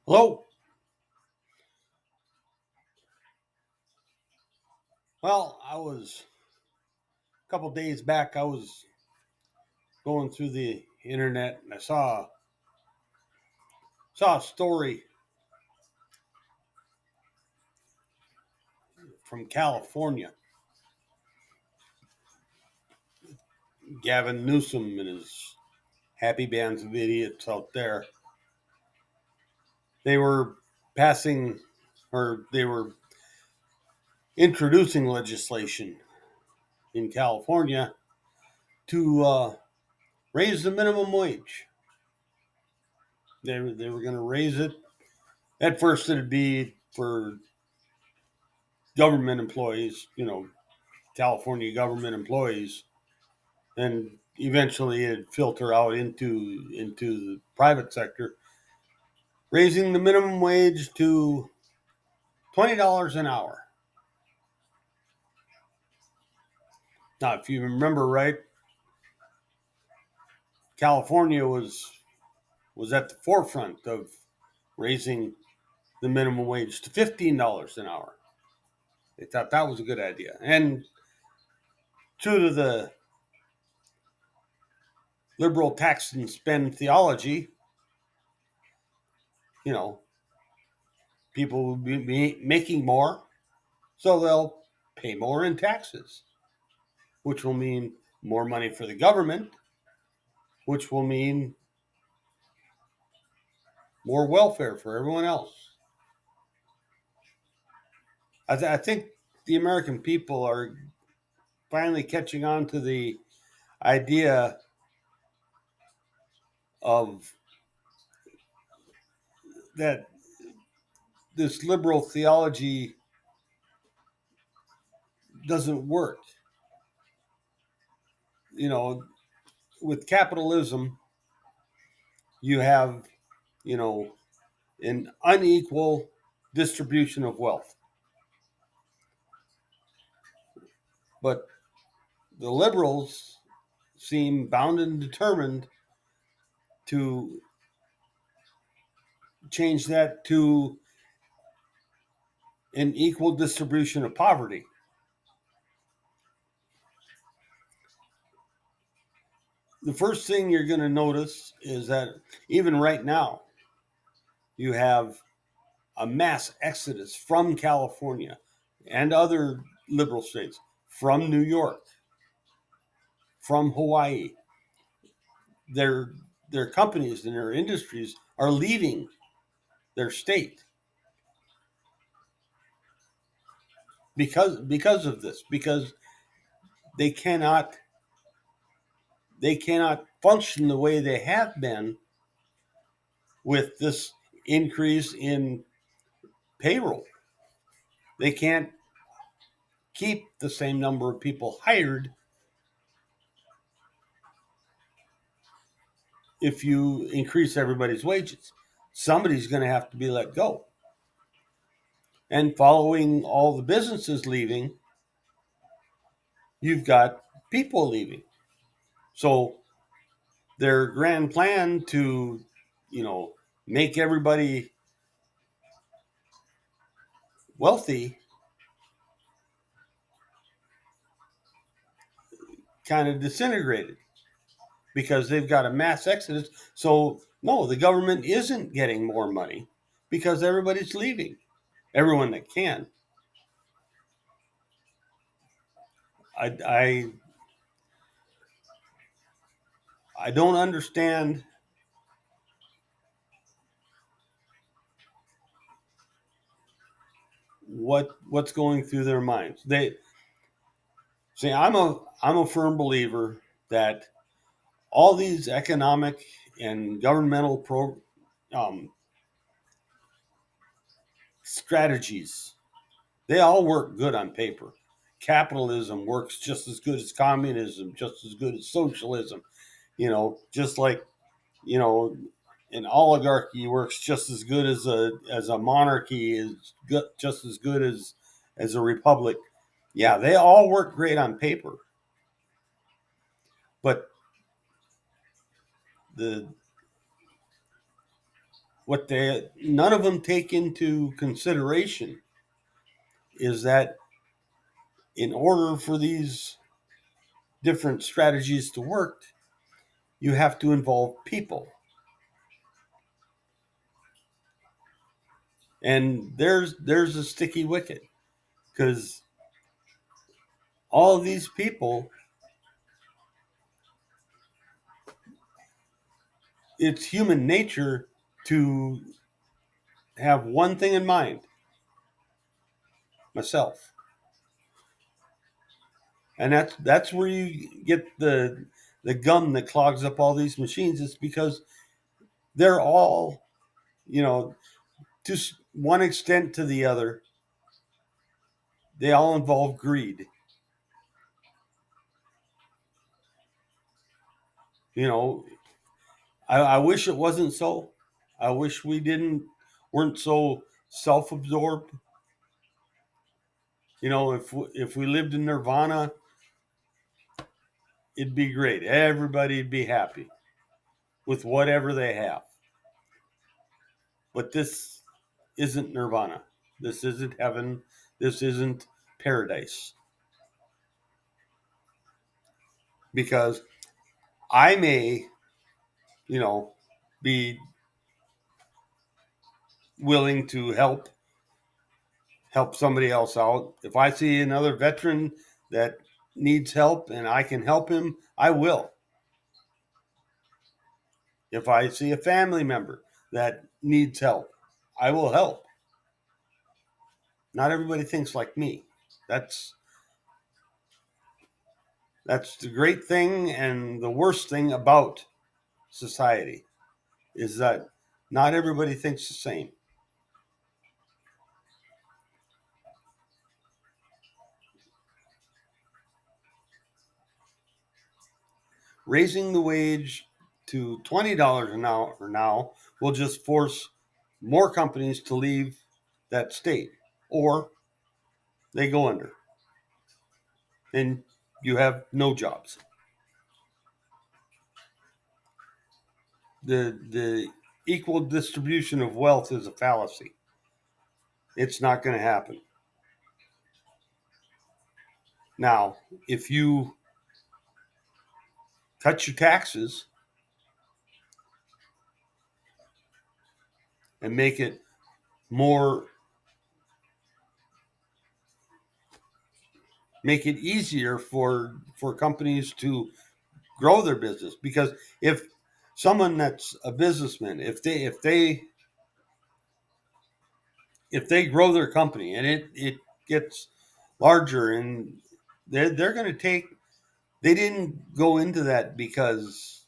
Hello. Well, I was a couple days back. I was going through the internet and I saw a story from California. Gavin Newsom and his happy bands of idiots out there. They were passing, or they were introducing legislation in California to raise the minimum wage. They were going to raise it. At first, it'd be for government employees, California government employees, and eventually it'd filter out into the private sector, raising the minimum wage to $20 an hour. Now, if you remember right, California was at the forefront of raising the minimum wage to $15 an hour. They thought that was a good idea, and true to the liberal tax and spend theology, you know, people will be making more, so they'll pay more in taxes, which will mean more money for the government, which will mean more welfare for everyone else. I think the American people are finally catching on to the idea of that this liberal theology doesn't work. You know, with capitalism, you have, you know, an unequal distribution of wealth. But the liberals seem bound and determined to change that to an equal distribution of poverty. The first thing you're going to notice is that even right now, you have a mass exodus from California and other liberal states, from New York, from Hawaii. Their their companies and their industries are leaving their state because of this, because they cannot they cannot function the way they have been with this increase in payroll. They can't keep the same number of people hired if you increase everybody's wages. Somebody's going to have to be let go. And following all the businesses leaving, you've got people leaving. So their grand plan to, you know, make everybody wealthy kind of disintegrated because they've got a mass exodus. So, no, the government isn't getting more money because everybody's leaving, everyone that can. I, I, I don't understand what's going through their minds. They see, I'm a firm believer that all these economic and governmental um, strategies, they all work good on paper. Capitalism works just as good as communism, just as good as socialism. Just like, you know, an oligarchy works just as good as a monarchy, is good, just as good as a republic. Yeah, they all work great on paper, but the what they none of them take into consideration is that in order for these different strategies to work, you have to involve people. And there's a sticky wicket because all of these people, it's human nature to have one thing in mind: myself. And that's where you get the gum that clogs up all these machines. It's because they're all, to one extent to the other, they all involve greed. You know, I wish it wasn't so. I wish we weren't so self-absorbed. If we lived in nirvana, it'd be great. Everybody'd be happy with whatever they have. But this isn't nirvana. This isn't heaven. This isn't paradise. Because I may, be willing to help somebody else out. If I see another veteran that needs help and I can help him, I will. If I see a family member that needs help, I will help. Not everybody thinks like me. That's the great thing and the worst thing about society is that not everybody thinks the same. Raising the wage to $20 an hour now will just force more companies to leave that state, or they go under and you have no jobs. The equal distribution of wealth is a fallacy. It's not going to happen. Now, if you cut your taxes and make it more make it easier for companies to grow their business, because if someone that's a businessman, if they grow their company and it gets larger, and they're going to take, they didn't go into that because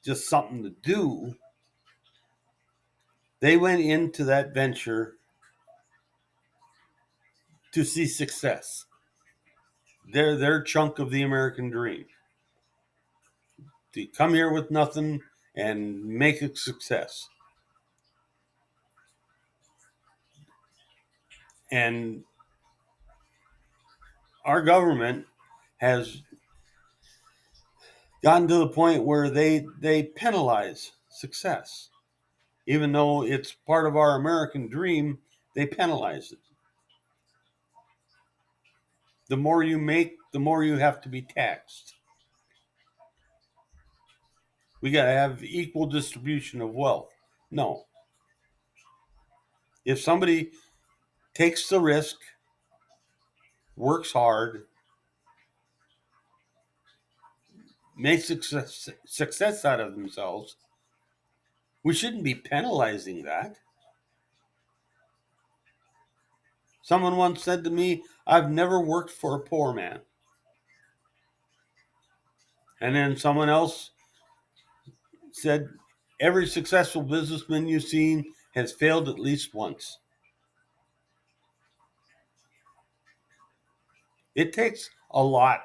just something to do. They went into that venture to see success. They're their chunk of the American dream, to come here with nothing and make a success. And our government has gotten to the point where they penalize success. Even though it's part of our American dream, they penalize it. The more you make, the more you have to be taxed. We got to have equal distribution of wealth. No. If somebody takes the risk, works hard, makes success out of themselves, we shouldn't be penalizing that. Someone once said to me, I've never worked for a poor man. And then someone else said, every successful businessman you've seen has failed at least once. It takes a lot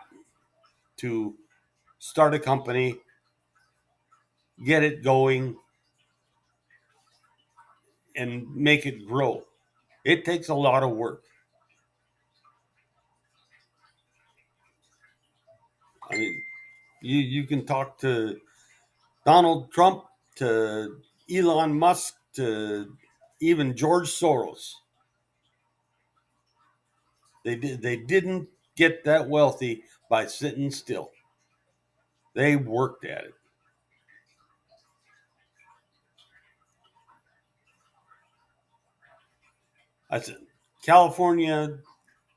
to start a company, get it going, and make it grow. It takes a lot of work. I mean, you can talk to Donald Trump, to Elon Musk to even George Soros. They didn't get that wealthy by sitting still. They worked at it. I said, California,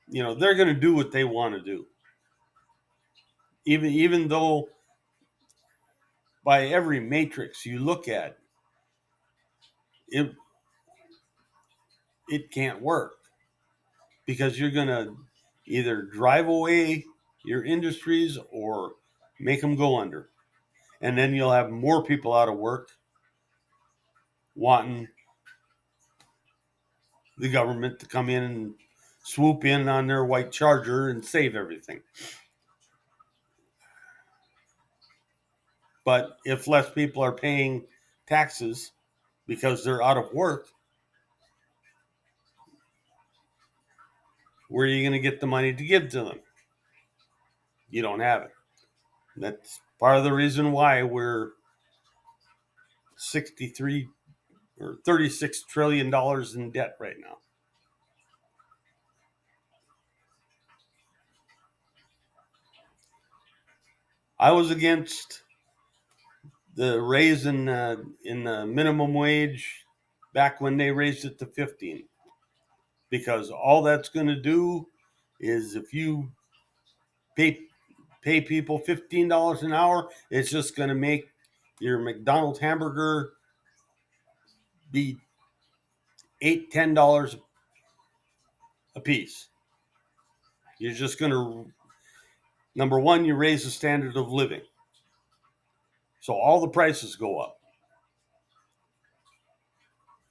they're going to do what they want to do. Even though by every matrix you look at, it can't work because you're going to either drive away your industries or make them go under. And then you'll have more people out of work wanting the government to come in and swoop in on their white charger and save everything. But if less people are paying taxes because they're out of work, where are you going to get the money to give to them? You don't have it. That's part of the reason why we're 63 or $36 trillion in debt right now. I was against the raise in the minimum wage back when they raised it to 15, because all that's going to do is if you pay people $15 an hour, it's just going to make your McDonald's hamburger be $8-10 a piece. You're just going to, number one, you raise the standard of living, so all the prices go up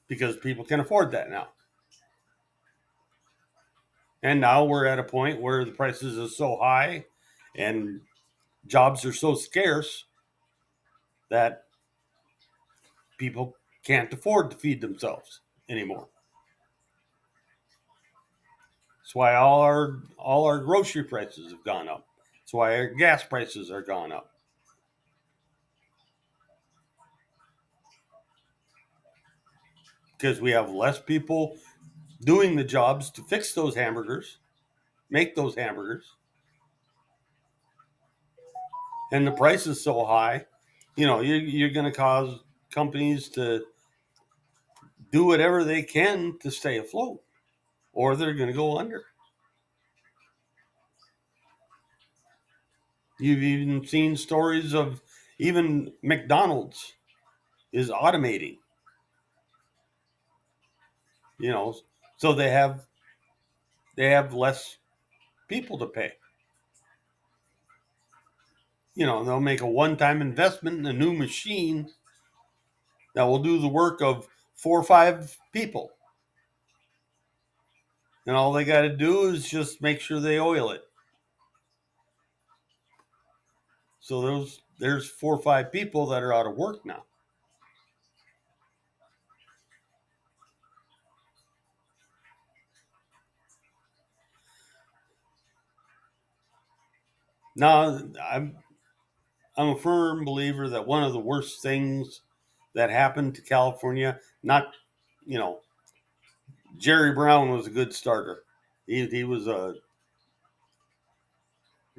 because people can afford that now. And now we're at a point where the prices are so high and jobs are so scarce that people can't afford to feed themselves anymore. That's why all our grocery prices have gone up. That's why our gas prices are gone up. Because we have less people doing the jobs to fix those hamburgers, make those hamburgers. And the price is so high, you're going to cause companies to do whatever they can to stay afloat, or they're going to go under. You've even seen stories of even McDonald's is automating, so they have less people to pay. They'll make a one-time investment in a new machine that will do the work of 4 or 5 people. And all they got to do is just make sure they oil it. So there's 4 or 5 people that are out of work now. Now, I'm a firm believer that one of the worst things that happened to California, not, Jerry Brown was a good starter. He was a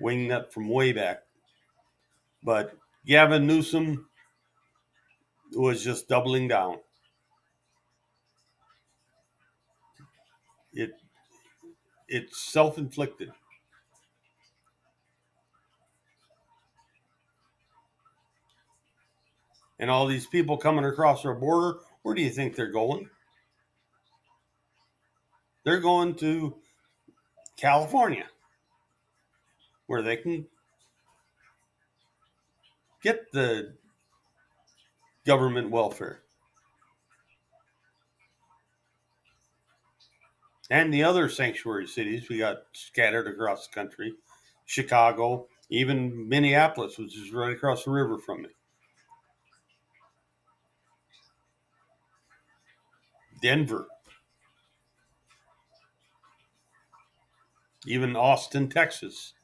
wingnut from way back. But Gavin Newsom was just doubling down. It's self-inflicted. And all these people coming across our border, where do you think they're going? They're going to California, where they can get the government welfare. And the other sanctuary cities we got scattered across the country, Chicago, even Minneapolis, which is right across the river from me. Denver, even Austin, Texas.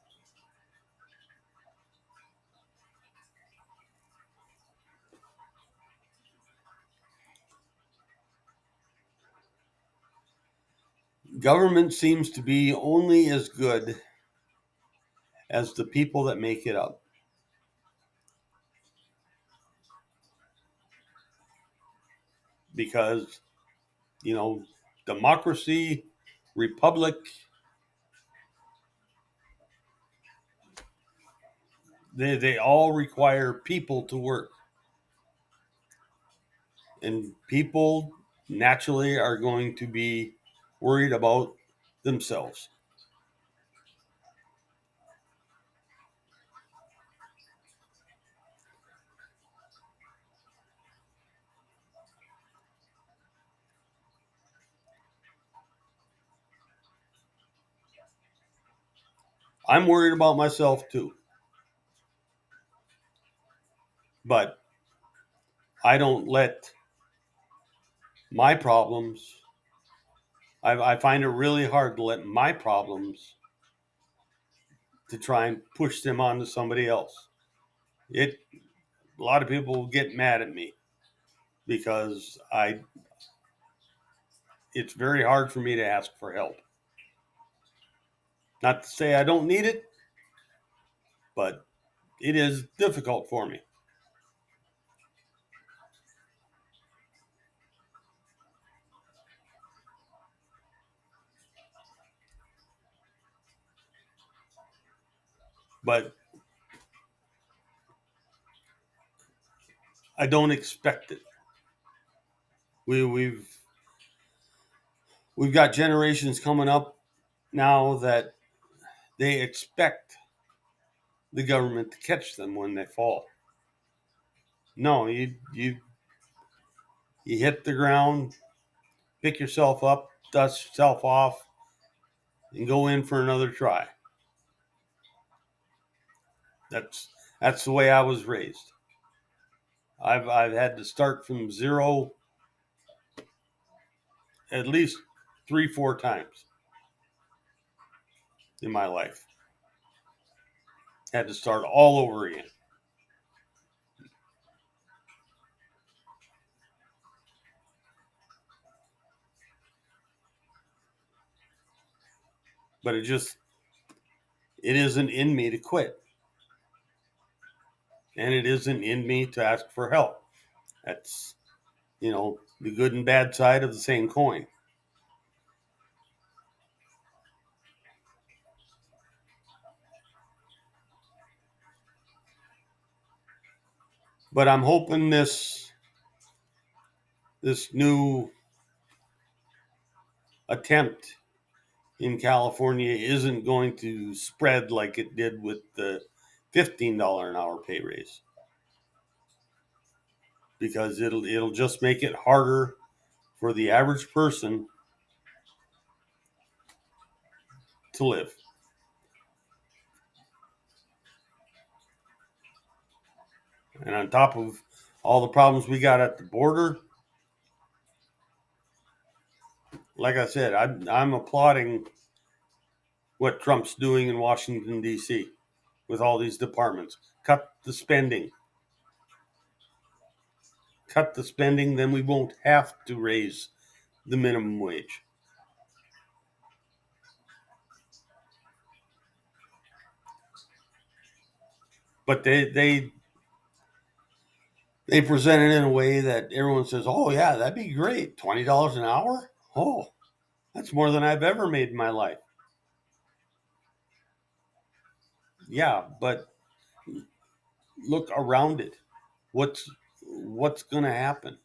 Government seems to be only as good as the people that make it up. Because, democracy, republic, they all require people to work. And people naturally are going to be worried about themselves. I'm worried about myself too. But I don't let my problems, I find it really hard to let my problems to try and push them onto somebody else. A lot of people get mad at me because it's very hard for me to ask for help. Not to say I don't need it, but it is difficult for me. But I don't expect it. We've got generations coming up now that they expect the government to catch them when they fall. No, you hit the ground, pick yourself up, dust yourself off, and go in for another try. That's the way I was raised. I've had to start from zero at least 3-4 times in my life. Had to start all over again. But it isn't in me to quit. And it isn't in me to ask for help. That's, the good and bad side of the same coin. But I'm hoping this new attempt in California isn't going to spread like it did with the $15 an hour pay raise, because it'll just make it harder for the average person to live. And on top of all the problems we got at the border, like I said, I'm applauding what Trump's doing in Washington, D.C. with all these departments. Cut the spending. Cut the spending, then we won't have to raise the minimum wage. But they present it in a way that everyone says, "Oh yeah, that'd be great. $20 an hour? Oh, that's more than I've ever made in my life." Yeah, but look around it. What's going to happen?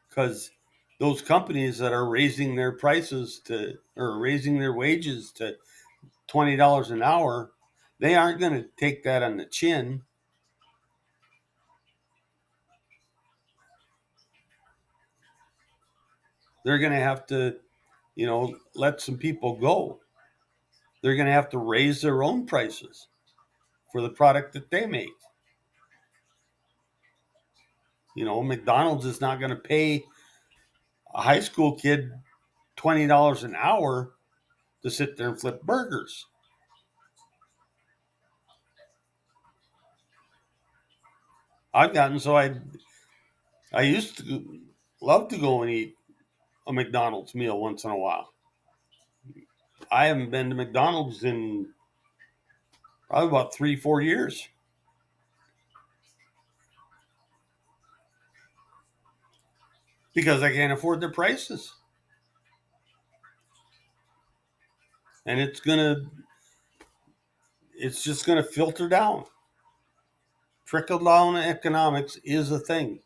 Because those companies that are raising their prices to, or raising their wages to $20 an hour, they aren't going to take that on the chin. They're going to have to, let some people go. They're going to have to raise their own prices for the product that they make. McDonald's is not going to pay a high school kid $20 an hour to sit there and flip burgers. I've gotten so I used to love to go and eat a McDonald's meal once in a while. I haven't been to McDonald's in probably about 3-4 years. Because I can't afford their prices. And it's just gonna filter down. Trickle down economics is a thing.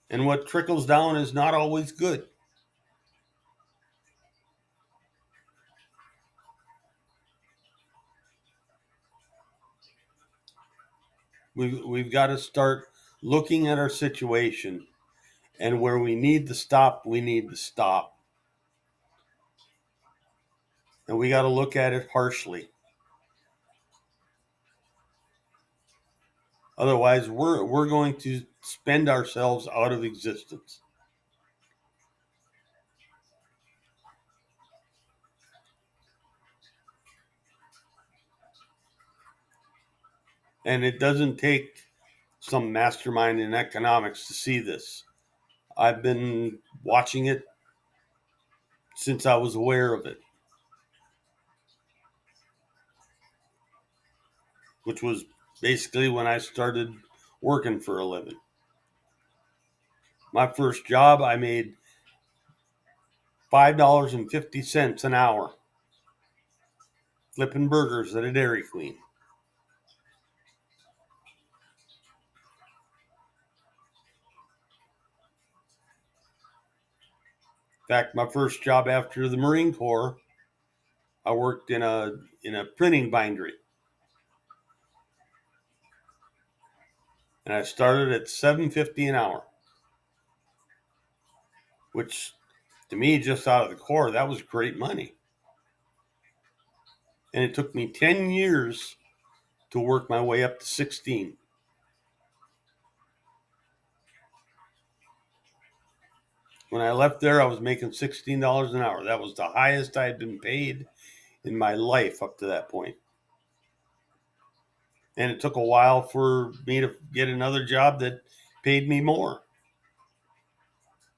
And what trickles down is not always good. We've got to start looking at our situation, and where we need to stop, we need to stop. And we got to look at it harshly. Otherwise, we're going to spend ourselves out of existence. And it doesn't take some mastermind in economics to see this. I've been watching it since I was aware of it, which was basically when I started working for a living. My first job, I made $5.50 an hour flipping burgers at a Dairy Queen. In fact, my first job after the Marine Corps, I worked in a printing bindery. And I started at $7.50 an hour, which to me, just out of the Corps, that was great money. And it took me 10 years to work my way up to 16. When I left there, I was making $16 an hour. That was the highest I had been paid in my life up to that point. And it took a while for me to get another job that paid me more.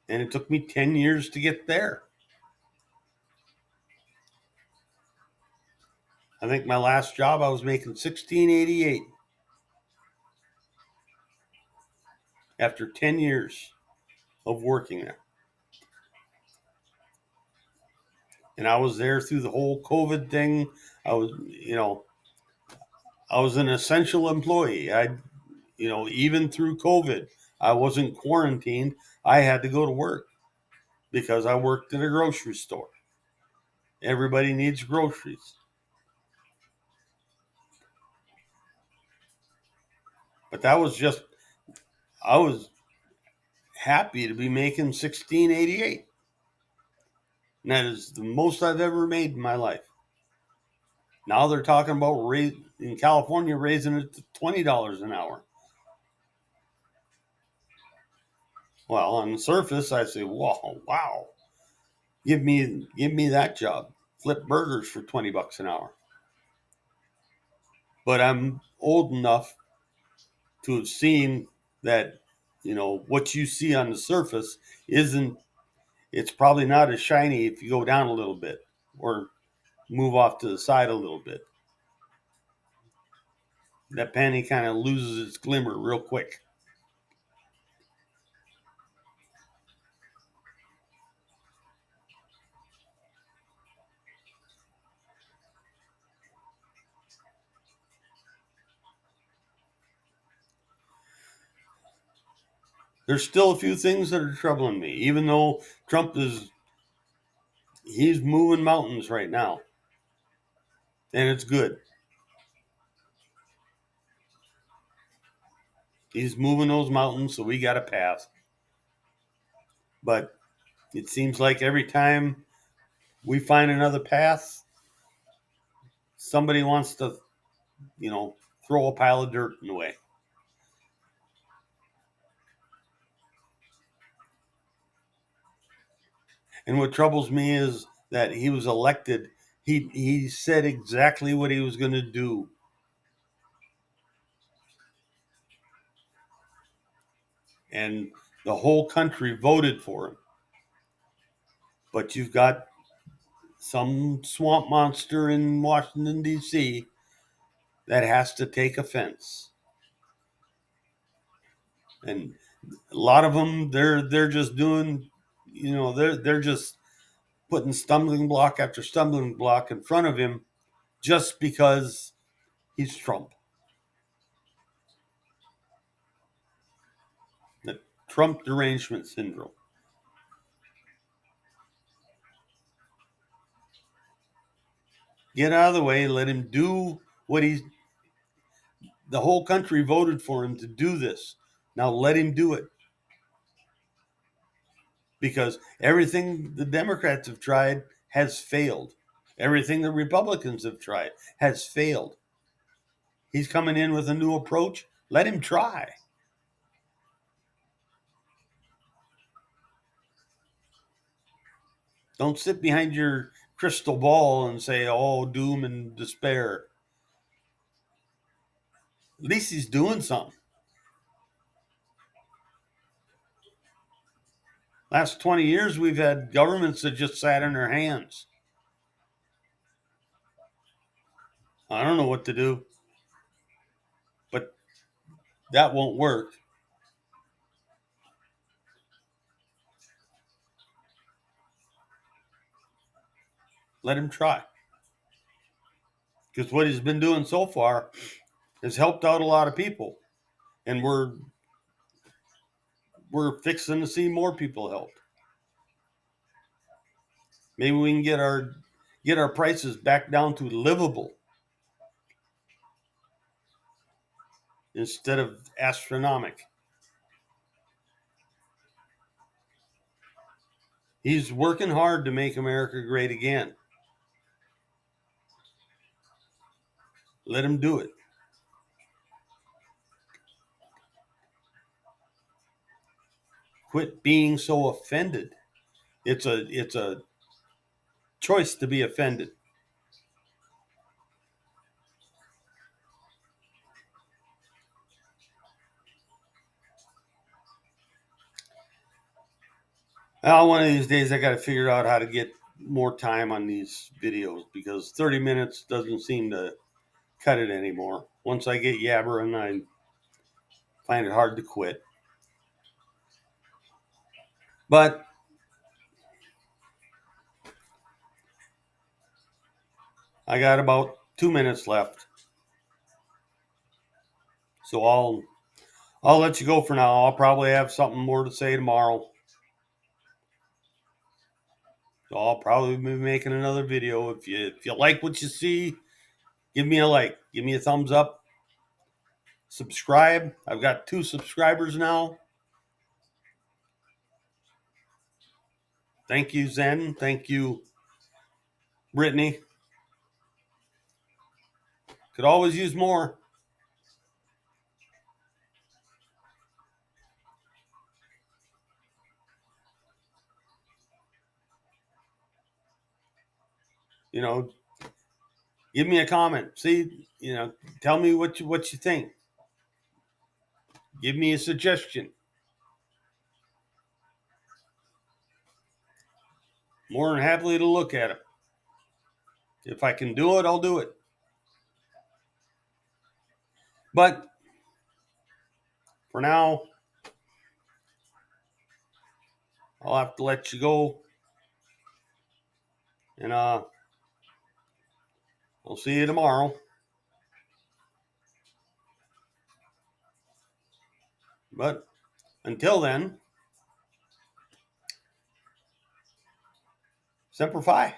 And it took me 10 years to get there. I think my last job I was making $16.88 after 10 years of working there. And I was there through the whole COVID thing. I was an essential employee. Even through COVID, I wasn't quarantined. I had to go to work because I worked at a grocery store. Everybody needs groceries. But I was happy to be making $16.88. And that is the most I've ever made in my life. Now they're talking about in California raising it to $20 an hour. Well, on the surface, I say, "Whoa, wow! Give me that job. Flip burgers for $20 an hour." But I'm old enough to have seen that, what you see on the surface isn't. It's probably not as shiny if you go down a little bit or move off to the side a little bit. That penny kind of loses its glimmer real quick. There's still a few things that are troubling me, even though Trump he's moving mountains right now. And it's good. He's moving those mountains, so we got a path. But it seems like every time we find another path, somebody wants to, throw a pile of dirt in the way. And what troubles me is that he was elected. He said exactly what he was going to do. And The whole country voted for him. But you've got some swamp monster in Washington, D.C. that has to take offense. And a lot of them, they're just doing, they're just putting stumbling block after stumbling block in front of him just because he's Trump. The Trump derangement syndrome. Get out of the way, let him do what he's. The whole country voted for him to do this. Now let him do it. Because everything the Democrats have tried has failed. Everything the Republicans have tried has failed. He's coming in with a new approach. Let him try. Don't sit behind your crystal ball and say, oh, doom and despair. At least he's doing something. Last 20 years, we've had governments that just sat in their hands. I don't know what to do, but that won't work. Let him try. Because what he's been doing so far has helped out a lot of people. And we're fixing to see more people helped. Maybe we can get our prices back down to livable instead of astronomical. He's working hard to make America great again. Let him do it. Quit being so offended. It's a choice to be offended. Well, one of these days I got to figure out how to get more time on these videos because 30 minutes doesn't seem to cut it anymore. Once I get yabbering, I find it hard to quit. But I got about 2 minutes left. So I'll let you go for now. I'll probably have something more to say tomorrow. So I'll probably be making another video. If you like what you see, give me a like. Give me a thumbs up. Subscribe. I've got 2 subscribers now. Thank you, Zen. Thank you, Brittany. Could always use more. Give me a comment. See, tell me what you think. Give me a suggestion. More than happily to look at it. If I can do it, I'll do it. But for now, I'll have to let you go. And I'll see you tomorrow. But until then, Semper Fi.